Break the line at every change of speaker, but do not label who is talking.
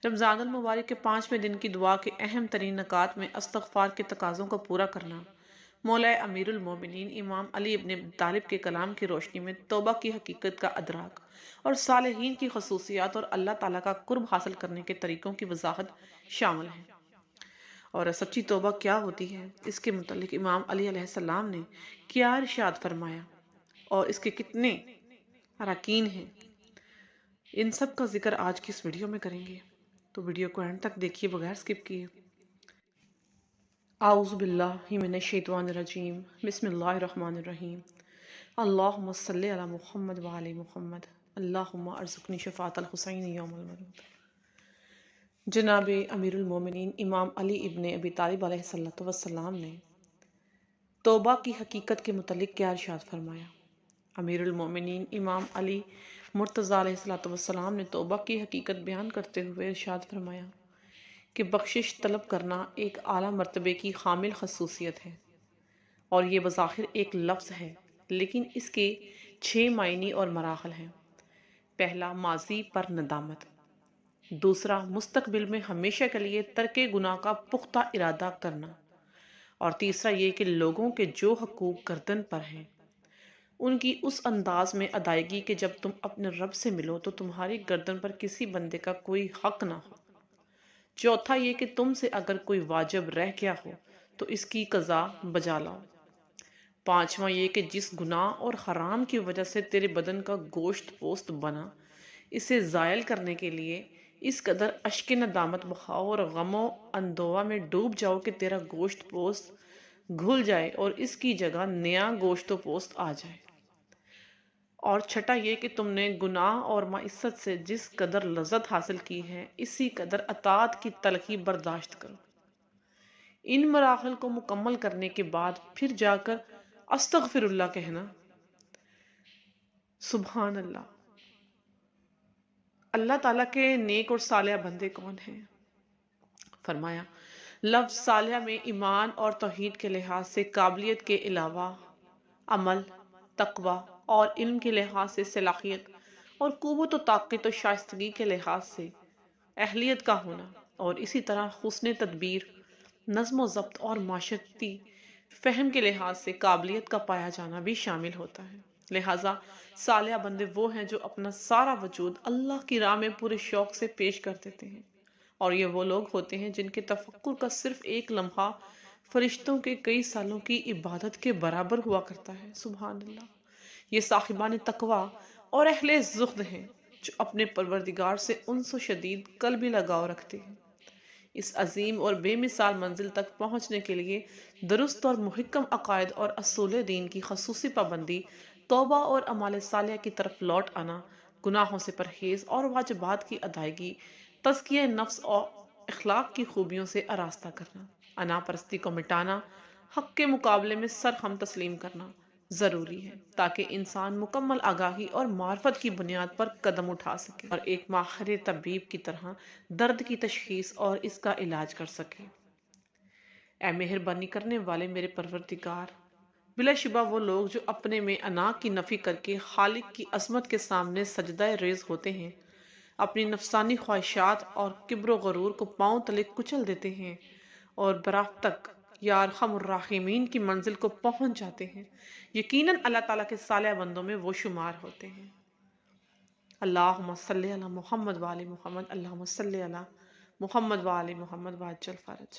رمضان المبارک کے 5ویں دن کی دعا کے اہم ترین نکات میں استغفار کے تقاضوں کو پورا کرنا، مولا امیر المومنین امام علی ابن ابی طالب کے کلام کی روشنی میں توبہ کی حقیقت کا ادراک اور صالحین کی خصوصیات اور اللہ تعالیٰ کا قرب حاصل کرنے کے طریقوں کی وضاحت شامل ہے۔ اور سچی توبہ کیا ہوتی ہے، اس کے متعلق امام علی علیہ السلام نے کیا ارشاد فرمایا اور اس کے کتنے اراکین ہیں، ان سب کا ذکر آج کی اس ویڈیو میں کریں گے، تو ویڈیو کو اینڈ تک دیکھیے بغیر سکپ کیے۔ اعوذ باللہ من الشیطان الرجیم، بسم اللہ الرحمن الرحیم، اللہم صلی علی محمد وعلی محمد، اللہم ارزقنی شفاعت الحسین یوم المرود۔ جناب امیر المومنین امام علی ابن ابی طالب علیہ السلام نے توبہ کی حقیقت کے متعلق کیا ارشاد فرمایا؟ امیر المومنین امام علی مرتضیٰ علیہ السلام نے توبہ کی حقیقت بیان کرتے ہوئے ارشاد فرمایا کہ بخشش طلب کرنا ایک اعلیٰ مرتبے کی حامل خصوصیت ہے، اور یہ بظاہر ایک لفظ ہے لیکن اس کے 6 معنی اور مراحل ہیں۔ پہلا، ماضی پر ندامت۔ دوسرا، مستقبل میں ہمیشہ کے لیے ترک گناہ کا پختہ ارادہ کرنا۔ اور تیسرا یہ کہ لوگوں کے جو حقوق گردن پر ہیں ان کی اس انداز میں ادائیگی کہ جب تم اپنے رب سے ملو تو تمہاری گردن پر کسی بندے کا کوئی حق نہ ہو۔ چوتھا یہ کہ تم سے اگر کوئی واجب رہ گیا ہو تو اس کی قضا بجا لاؤ۔ پانچواں یہ کہ جس گناہ اور حرام کی وجہ سے تیرے بدن کا گوشت پوست بنا، اسے زائل کرنے کے لیے اس قدر اشک ندامت بہاؤ اور غم و اندوہ میں ڈوب جاؤ کہ تیرا گوشت پوست گھل جائے اور اس کی جگہ نیا گوشت و پوست آ جائے۔ اور چھٹا یہ کہ تم نے گناہ اور معصیت سے جس قدر لذت حاصل کی ہے اسی قدر اطاعت کی تلخی برداشت کرو۔ ان مراحل کو مکمل کرنے کے بعد پھر جا کر استغفر اللہ کہنا۔ سبحان اللہ۔ اللہ تعالیٰ کے نیک اور صالح بندے کون ہیں؟ فرمایا، لفظ صالح میں ایمان اور توحید کے لحاظ سے قابلیت کے علاوہ عمل، تقوی اور علم کے لحاظ سے صلاحیت اور قوت و طاقت و شائستگی کے لحاظ سے اہلیت کا ہونا، اور اسی طرح حسن تدبیر، نظم و ضبط اور معاشرتی فہم کے لحاظ سے قابلیت کا پایا جانا بھی شامل ہوتا ہے۔ لہٰذا صالح بندے وہ ہیں جو اپنا سارا وجود اللہ کی راہ میں پورے شوق سے پیش کر دیتے ہیں، اور یہ وہ لوگ ہوتے ہیں جن کے تفکر کا صرف ایک لمحہ فرشتوں کے کئی سالوں کی عبادت کے برابر ہوا کرتا ہے۔ سبحان اللہ۔ یہ صاحبان تقوی اور اہل زہد ہیں جو اپنے پروردگار سے انس و شدید قلبی لگاؤ رکھتے ہیں۔ اس عظیم اور بے مثال منزل تک پہنچنے کے لیے درست اور محکم عقائد اور اصول دین کی خصوصی پابندی، توبہ اور اعمال صالحہ کی طرف لوٹ آنا، گناہوں سے پرہیز اور واجبات کی ادائیگی، تزکیہ نفس اور اخلاق کی خوبیوں سے آراستہ کرنا، انا پرستی کو مٹانا، حق کے مقابلے میں سر ہم تسلیم کرنا ضروری ہے تاکہ انسان مکمل آگاہی اور معرفت کی بنیاد پر قدم اٹھا سکے اور ایک ماہر طبیب کی طرح درد کی تشخیص اور اس کا علاج کر سکے۔ اے مہربانی کرنے والے میرے پروردگار، بلا شبہ وہ لوگ جو اپنے میں انا کی نفی کر کے خالق کی عظمت کے سامنے سجدہ ریز ہوتے ہیں، اپنی نفسانی خواہشات اور کبر و غرور کو پاؤں تلے کچل دیتے ہیں اور براہ تک یا ارحم الراحمین کی منزل کو پہنچ جاتے ہیں، یقیناً اللہ تعالیٰ کے صالح بندوں میں وہ شمار ہوتے ہیں۔ اللہم صلی علی محمد وعلی محمد، اللہم صلی علی محمد وعلی محمد وعجل فرج۔